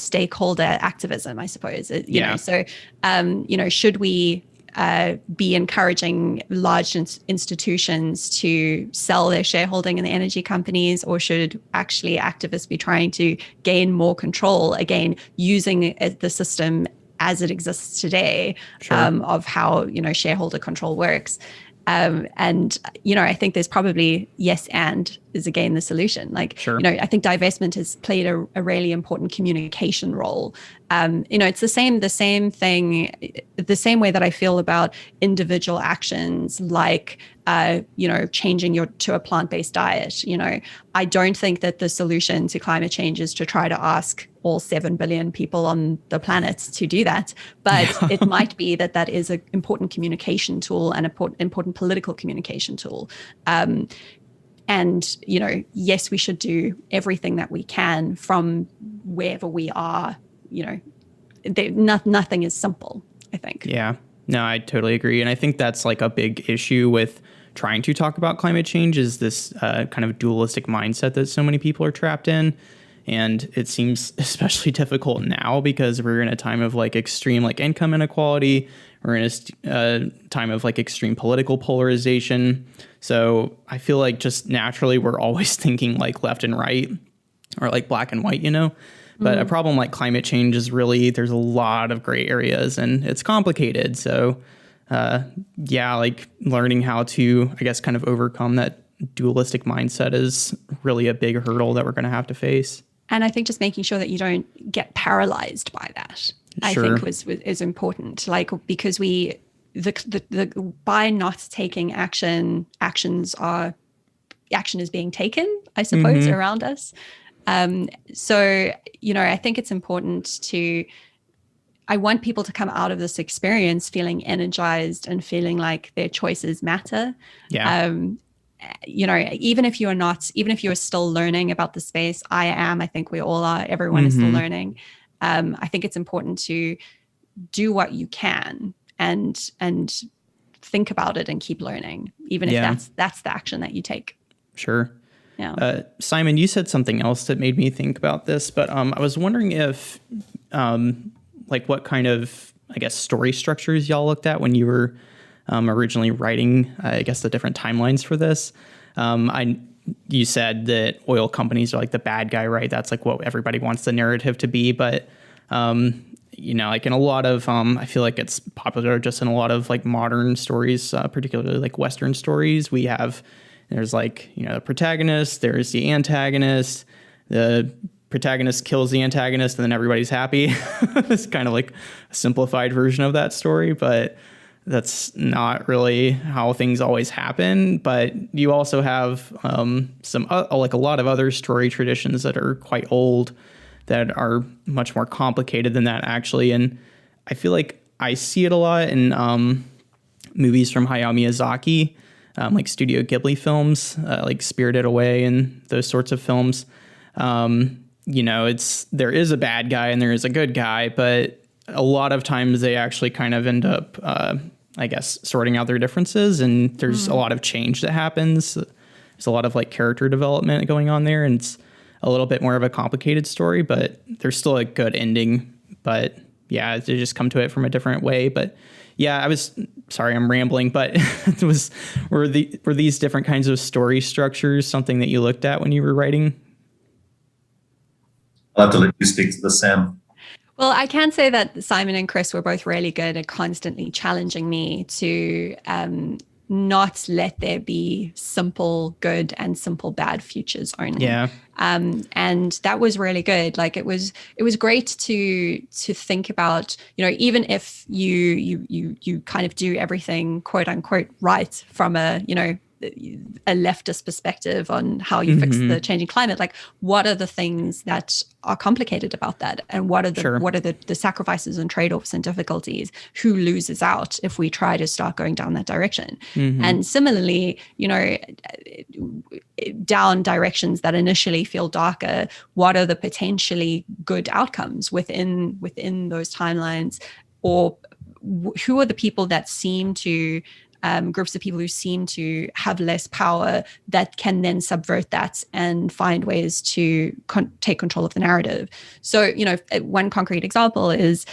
stakeholder activism, I suppose. So, should we be encouraging large institutions to sell their shareholding in the energy companies, or should actually activists be trying to gain more control, again, using the system as it exists today, of how, shareholder control works? And, I think there's probably yes and is again the solution. Like, I think divestment has played a really important communication role. It's the same thing, the same way that I feel about individual actions, like, changing to a plant-based diet. I don't think that the solution to climate change is to try to ask all 7 billion people on the planet to do that. But it might be that is an important communication tool and an important political communication tool. And, yes, we should do everything that we can from wherever we are. Nothing is simple, I think. Yeah, no, I totally agree. And I think that's like a big issue with trying to talk about climate change is this kind of dualistic mindset that so many people are trapped in. And it seems especially difficult now because we're in a time of like extreme like income inequality. We're in a time of like extreme political polarization. So I feel like just naturally we're always thinking like left and right or like black and white, But a problem like climate change is really, there's a lot of gray areas and it's complicated. So like learning how to, I guess, kind of overcome that dualistic mindset is really a big hurdle that we're going to have to face. And I think just making sure that you don't get paralyzed by that, I think is important. Like, because by not taking action is being taken, I suppose, around us. So, I think it's important I want people to come out of this experience feeling energized and feeling like their choices matter. Yeah. Even if you're still learning about the space, I think we all are, everyone is still learning. I think it's important to do what you can and think about it and keep learning, even if that's the action that you take. Sure. Yeah. Simon, you said something else that made me think about this, but I was wondering if like what kind of, I guess, story structures y'all looked at when you were originally writing, I guess, the different timelines for this. You said that oil companies are like the bad guy, right? That's like what everybody wants the narrative to be. But, like in a lot of, I feel like it's popular just in a lot of like modern stories, particularly like Western stories. There's like, the protagonist, there's the antagonist, the protagonist kills the antagonist and then everybody's happy. It's kind of like a simplified version of that story, but that's not really how things always happen. But you also have like a lot of other story traditions that are quite old that are much more complicated than that, actually. And I feel like I see it a lot in movies from Hayao Miyazaki, like Studio Ghibli films, like Spirited Away and those sorts of films. There is a bad guy and there is a good guy, but a lot of times they actually kind of end up, I guess, sorting out their differences, and there's a lot of change that happens. There's a lot of like character development going on there, and it's a little bit more of a complicated story, but there's still a good ending. But yeah, they just come to it from a different way. But yeah, sorry, I'm rambling, but were these different kinds of story structures something that you looked at when you were writing? I'll have to let you speak to this, Sam. Well, I can say that Simon and Chris were both really good at constantly challenging me to not let there be simple good and simple bad futures only. Yeah. And that was really good. Like it was great to think about, even if you kind of do everything quote unquote right from a leftist perspective on how you fix the changing climate, like what are the things that are complicated about that, and what are the sacrifices and trade-offs and difficulties? Who loses out if we try to start going down that direction? And similarly, down directions that initially feel darker, what are the potentially good outcomes within those timelines? Or who are the people that seem to groups of people who seem to have less power that can then subvert that and find ways to take control of the narrative. So, one concrete example is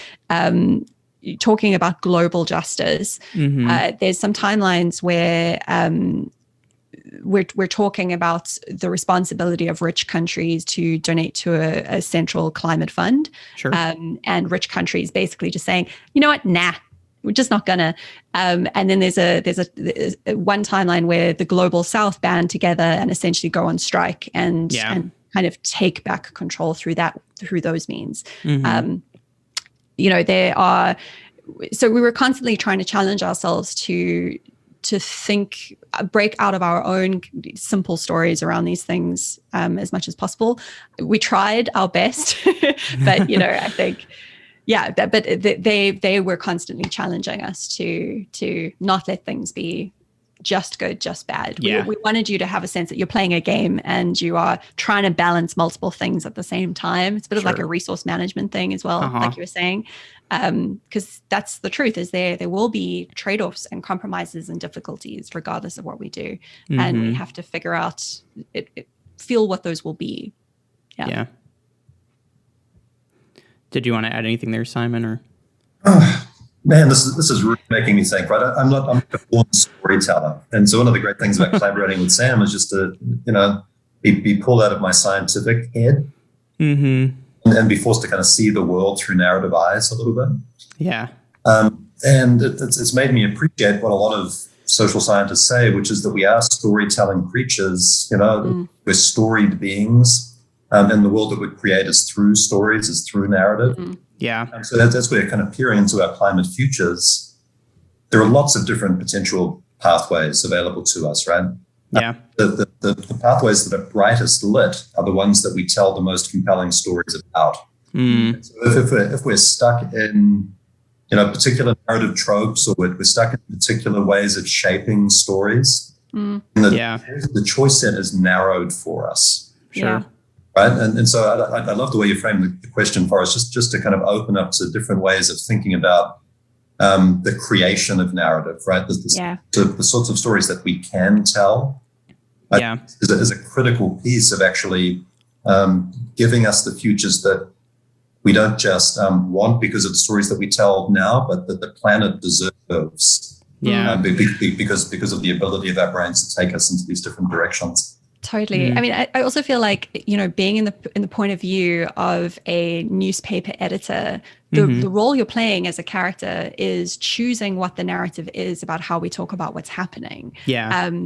talking about global justice. There's some timelines where we're talking about the responsibility of rich countries to donate to a central climate fund. Sure. And rich countries basically just saying, you know what, nah, we're just not gonna. And then there's a one timeline where the global South band together and essentially go on strike and kind of take back control through those means. So we were constantly trying to challenge ourselves to think, break out of our own simple stories around these things as much as possible. We tried our best, but I think. Yeah, but they were constantly challenging us to not let things be just good, just bad. Yeah. We wanted you to have a sense that you're playing a game and you are trying to balance multiple things at the same time. It's a bit of like a resource management thing as well, like you were saying, because that's the truth. Is there will be trade-offs and compromises and difficulties regardless of what we do, and we have to figure out feel what those will be. Yeah. Did you want to add anything there, Simon? Or man, this is really making me think. Right, I'm a born storyteller, and so one of the great things about collaborating with Sam is just to be pulled out of my scientific head and be forced to kind of see the world through narrative eyes a little bit. Yeah, and it's made me appreciate what a lot of social scientists say, which is that we are storytelling creatures. We're storied beings. And the world that we create is through stories, is through narrative. Yeah. And so as we're kind of peering into our climate futures, there are lots of different potential pathways available to us, right? Yeah. The pathways that are brightest lit are the ones that we tell the most compelling stories about. So if we're stuck in particular narrative tropes, or we're stuck in particular ways of shaping stories, the choice set is narrowed for us. Sure. Yeah. Right. And so I love the way you framed the question for us, just to kind of open up to different ways of thinking about the creation of narrative, right? The sorts of stories that we can tell is a critical piece of actually giving us the futures that we don't just want because of the stories that we tell now, but that the planet deserves. Because of the ability of our brains to take us into these different directions. Totally. I mean, I also feel like, being in the point of view of a newspaper editor, the role you're playing as a character is choosing what the narrative is about how we talk about what's happening.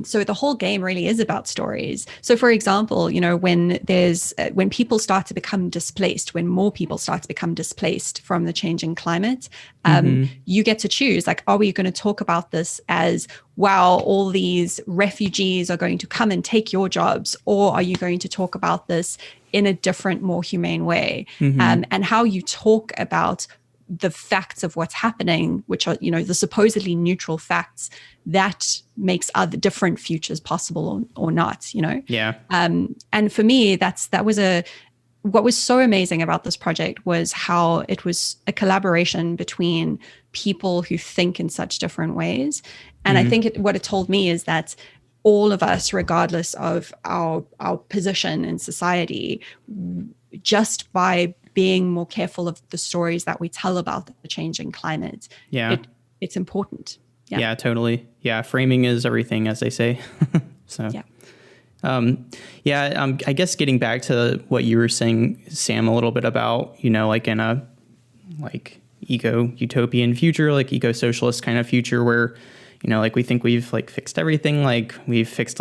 So the whole game really is about stories. So for example, when people start to become displaced, when more people start to become displaced from the changing climate, you get to choose, like, are we going to talk about this as, wow, all these refugees are going to come and take your jobs, or are you going to talk about this in a different, more humane way? And how you talk about the facts of what's happening, which are, the supposedly neutral facts, that makes other different futures possible or not, And for me, what was so amazing about this project was how it was a collaboration between people who think in such different ways. And I think what it told me is that all of us, regardless of our position in society, just by being more careful of the stories that we tell about the changing climate, it's important. Yeah, totally. Yeah, framing is everything, as they say. So. I guess getting back to what you were saying, Sam, a little bit about, like in a eco-utopian future, like eco-socialist kind of future where, we think we've fixed everything, we've fixed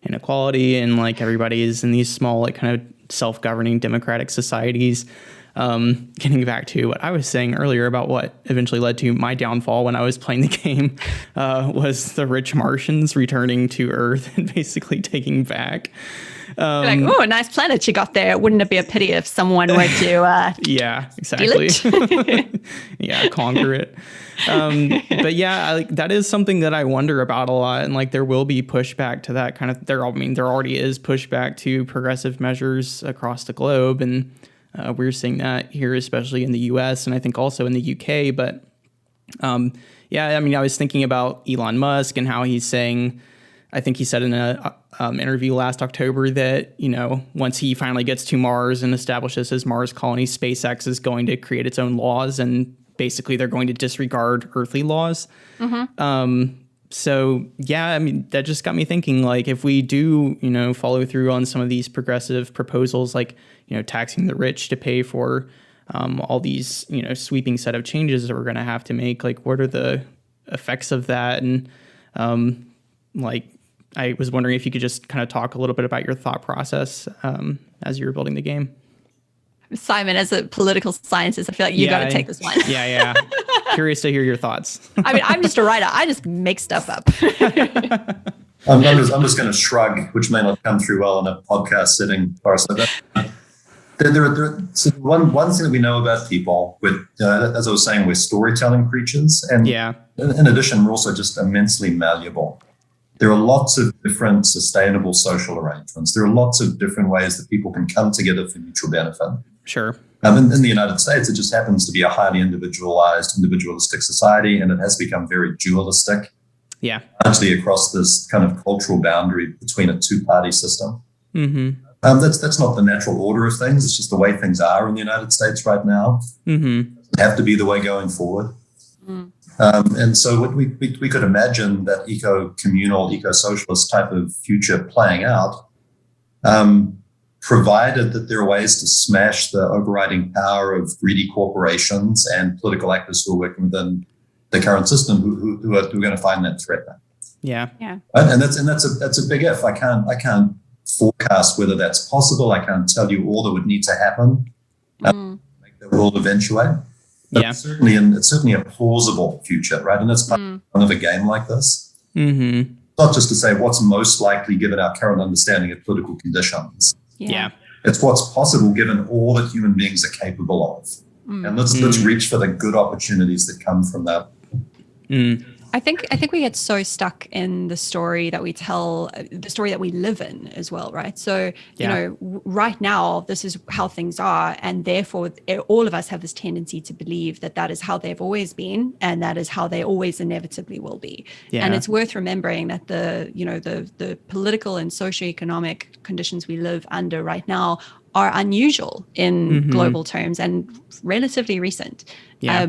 inequality and everybody is in these small kind of self-governing democratic societies. Getting back to what I was saying earlier about what eventually led to my downfall when I was playing the game, was the rich Martians returning to Earth and basically taking back. Oh, a nice planet you got there. Wouldn't it be a pity if someone were to yeah, exactly. Conquer it. But that is something that I wonder about a lot. And there will be pushback to that kind of, there already is pushback to progressive measures across the globe. And we're seeing that here, especially in the US and I think also in the UK. But I was thinking about Elon Musk and how he's saying, I think he said in a interview last October that, once he finally gets to Mars and establishes his Mars colony, SpaceX is going to create its own laws and basically they're going to disregard earthly laws. So, that just got me thinking, if we do, follow through on some of these progressive proposals, taxing the rich to pay for all these, sweeping set of changes that we're going to have to make, what are the effects of that? And I was wondering if you could just kind of talk a little bit about your thought process as you were building the game. Simon, as a political scientist, I feel like you got to take this one. Curious to hear your thoughts. I mean, I'm just a writer. I just make stuff up. I'm just going to shrug, which may not come through well in a podcast setting. So one thing that we know about people, as I was saying, we're storytelling creatures. And in addition, we're also just immensely malleable. There are lots of different sustainable social arrangements. There are lots of different ways that people can come together for mutual benefit. Sure. In the United States, it just happens to be a highly individualistic society, and it has become very dualistic. Largely across this kind of cultural boundary between a two-party system. That's not the natural order of things. It's just the way things are in the United States right now. It doesn't have to be the way going forward. And so what we could imagine that eco-communal, eco-socialist type of future playing out, provided that there are ways to smash the overriding power of greedy corporations and political actors who are working within the current system who are going to find that threat. Yeah. Right? And that's a big if. I can't forecast whether that's possible. I can't tell you all that would need to happen to make the world eventuate. But it's certainly a plausible future, right? And that's part of a game like this. Not just to say what's most likely given our current understanding of political conditions. It's what's possible given all that human beings are capable of. And let's reach for the good opportunities that come from that. I think we get so stuck in the story that we tell, the story that we live in as well, right? So, right now, this is how things are. And therefore, all of us have this tendency to believe that that is how they've always been, and that is how they always inevitably will be. Yeah. And it's worth remembering that the political and socioeconomic conditions we live under right now are unusual in global terms and relatively recent. Yeah.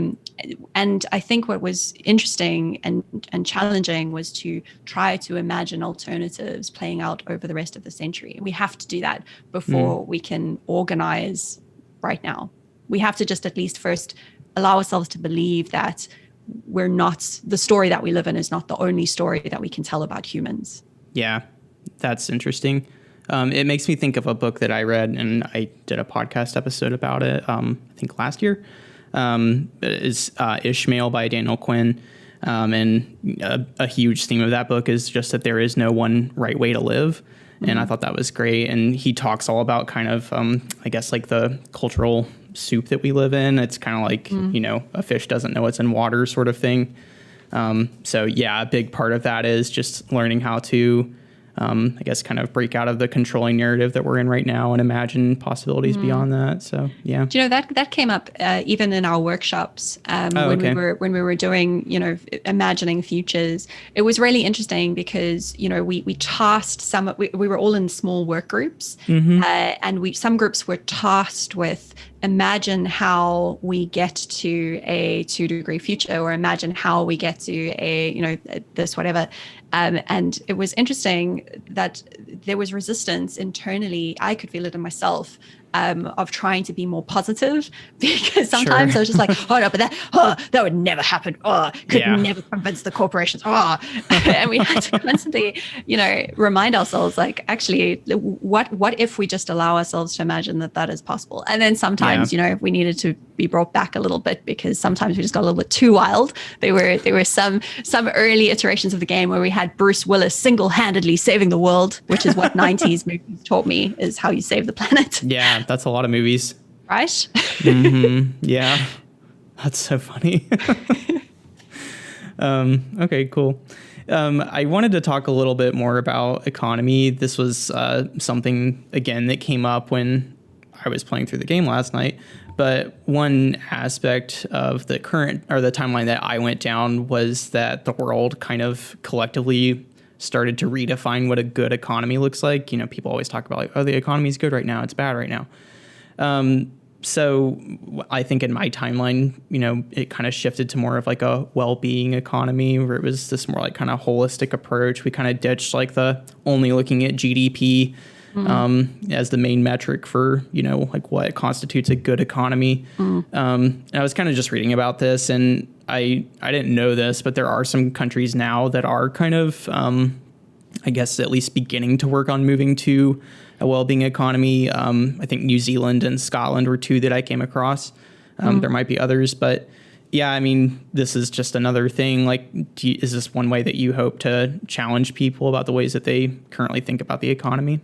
And I think what was interesting and challenging was to try to imagine alternatives playing out over the rest of the century. We have to do that before we can organize right now. We have to just at least first allow ourselves to believe that the story that we live in is not the only story that we can tell about humans. Yeah, that's interesting. It makes me think of a book that I read, and I did a podcast episode about it, I think last year. Is Ishmael by Daniel Quinn. And a huge theme of that book is just that there is no one right way to live. And I thought that was great. And he talks all about kind of, I guess, like the cultural soup that we live in. It's kind of like, a fish doesn't know it's in water sort of thing. So, yeah, a big part of that is just learning how to, I guess, kind of break out of the controlling narrative that we're in right now and imagine possibilities beyond that. So, yeah. Do you know that came up even in our workshops when we were doing, imagining futures. It was really interesting because, we tasked we were all in small work groups, and some groups were tasked with imagine how we get to a 2-degree future, or imagine how we get to a, this whatever. And it was interesting that there was resistance internally. I could feel it in myself, of trying to be more positive, because sometimes I was just like, oh no, but that would never happen. Could never convince the corporations. And we had to constantly, remind ourselves, like, actually, what if we just allow ourselves to imagine that is possible? And then sometimes, we needed to be brought back a little bit, because sometimes we just got a little bit too wild. There were some early iterations of the game where we had Bruce Willis single-handedly saving the world, which is what 90s movies taught me is how you save the planet. Yeah, that's a lot of movies. Right? Yeah, that's so funny. Okay, cool. I wanted to talk a little bit more about economy. This was something, again, that came up when I was playing through the game last night. But one aspect of the current, or the timeline that I went down, was that the world kind of collectively started to redefine what a good economy looks like. People always talk about, like, oh, the economy's good right now, it's bad right now. So I think in my timeline, it kind of shifted to more of like a well-being economy, where it was this more like kind of holistic approach. We kind of ditched like the only looking at GDP as the main metric for, like what constitutes a good economy. And I was kind of just reading about this, and I didn't know this, but there are some countries now that are kind of, I guess, at least beginning to work on moving to a well-being economy. I think New Zealand and Scotland were two that I came across. There might be others, but yeah, I mean, this is just another thing. Like, is this one way that you hope to challenge people about the ways that they currently think about the economy?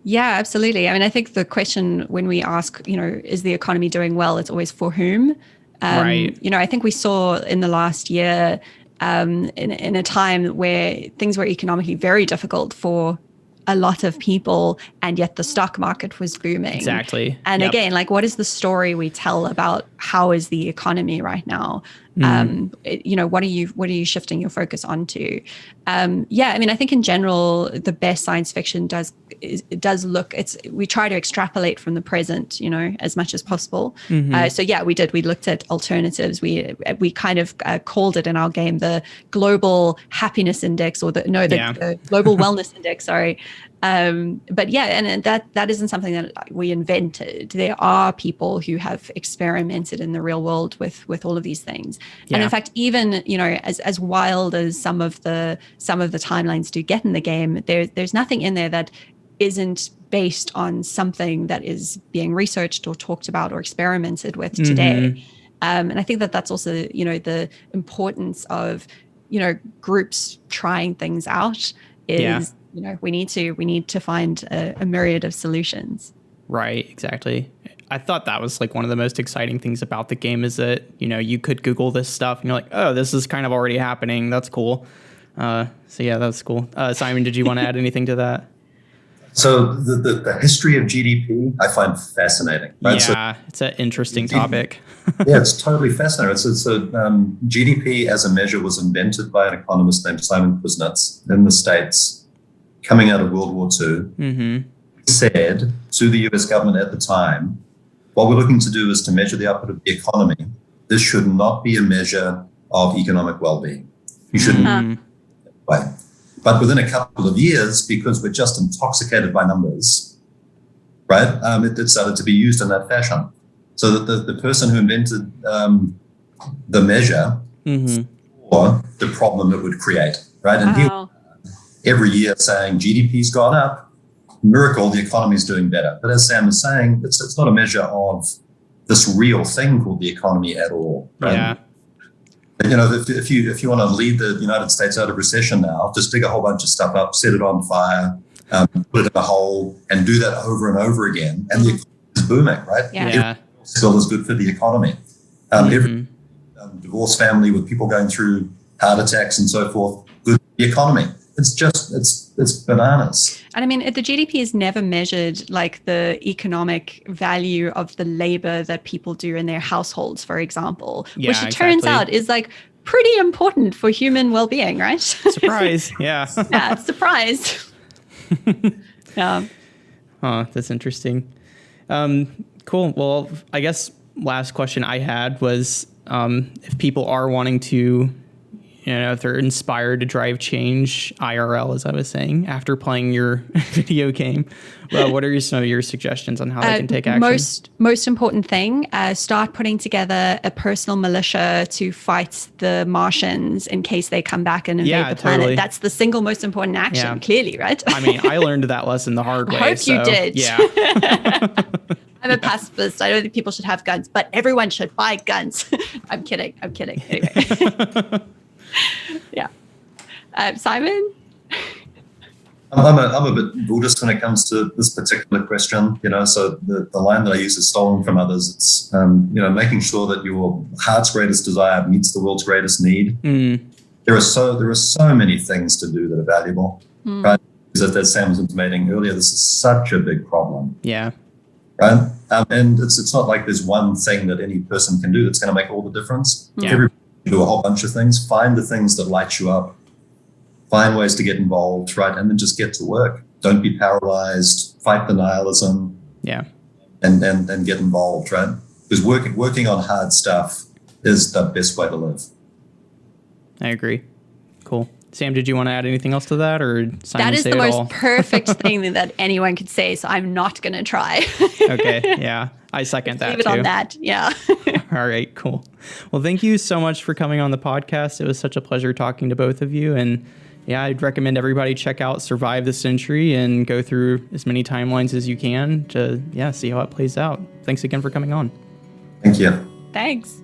Yeah, absolutely. I mean, I think the question when we ask, is the economy doing well, it's always for whom? Right. I think we saw in the last year, in a time where things were economically very difficult for a lot of people, and yet the stock market was booming. Exactly. And again, like, what is the story we tell about how is the economy right now? What are you shifting your focus onto? I mean, I think in general, the best science fiction we try to extrapolate from the present, as much as possible. So yeah, we did. We looked at alternatives. We kind of called it in our game the Global Happiness Index, or the Global Wellness Index. Sorry. But yeah, and that isn't something that we invented. There are people who have experimented in the real world with all of these things. Yeah. And in fact, even, as wild as some of the timelines do get in the game, there's nothing in there that isn't based on something that is being researched or talked about or experimented with today. And I think that's also, the importance of, groups trying things out is, we need to find a myriad of solutions. Right, exactly. I thought that was like one of the most exciting things about the game is that, you could Google this stuff and you're like, oh, this is kind of already happening. That's cool. So yeah, that's cool. Simon, did you want to add anything to that? So the history of GDP, I find fascinating. Right? Yeah, it's an interesting topic. Yeah, it's totally fascinating. GDP as a measure was invented by an economist named Simon Kuznets in the States, coming out of World War II. Mm-hmm. He said to the US government at the time, what we're looking to do is to measure the output of the economy. This should not be a measure of economic well-being. You shouldn't. Way. But within a couple of years, because we're just intoxicated by numbers, right, it started to be used in that fashion. So that the person who invented the measure saw the problem it would create, right? And he every year saying GDP's gone up, miracle, the economy's doing better. But as Sam was saying, it's not a measure of this real thing called the economy at all, right? Yeah. If you want to lead the United States out of recession now, just dig a whole bunch of stuff up, set it on fire, put it in a hole, and do that over and over again, and the economy is booming, right? Yeah. Still is good for the economy. Every divorced family with people going through heart attacks and so forth, good for the economy. It's bananas. And I mean, the GDP is never measured like the economic value of the labor that people do in their households, for example, which it turns out is like pretty important for human well-being, right? Surprise. Yeah. Yeah, surprise. Yeah. Oh, that's interesting. Cool. Well, I guess last question I had was if people are wanting to, if they're inspired to drive change IRL, as I was saying, after playing your video game, what are some of your suggestions on how they can take action? Most important thing, start putting together a personal militia to fight the Martians in case they come back and invade the planet. Totally. That's the single most important action, clearly, right? I mean, I learned that lesson the hard way. I hope you did. Yeah. I'm a pacifist. I don't think people should have guns, but everyone should buy guns. I'm kidding. Anyway. Yeah. Simon? I'm a bit Buddhist when it comes to this particular question, so the line that I use is stolen from others. It's, making sure that your heart's greatest desire meets the world's greatest need. There are so many things to do that are valuable, right? Because as Sam was intimating earlier, this is such a big problem. Yeah. Right? And it's not like there's one thing that any person can do that's going to make all the difference. Yeah. Everybody can do a whole bunch of things. Find the things that light you up. Find ways to get involved, right? And then just get to work. Don't be paralyzed. Fight the nihilism. Yeah. And get involved, right? Because working on hard stuff is the best way to live. I agree. Cool. Sam, did you want to add anything else to that, or Simon that is say the it most all? perfect thing that anyone could say, so I'm not going to try. Okay, yeah. I second that, Leave it too. on that, yeah. All right, cool. Well, thank you so much for coming on the podcast. It was such a pleasure talking to both of you, and yeah, I'd recommend everybody check out Survive the Century and go through as many timelines as you can to, see how it plays out. Thanks again for coming on. Thank you. Thanks.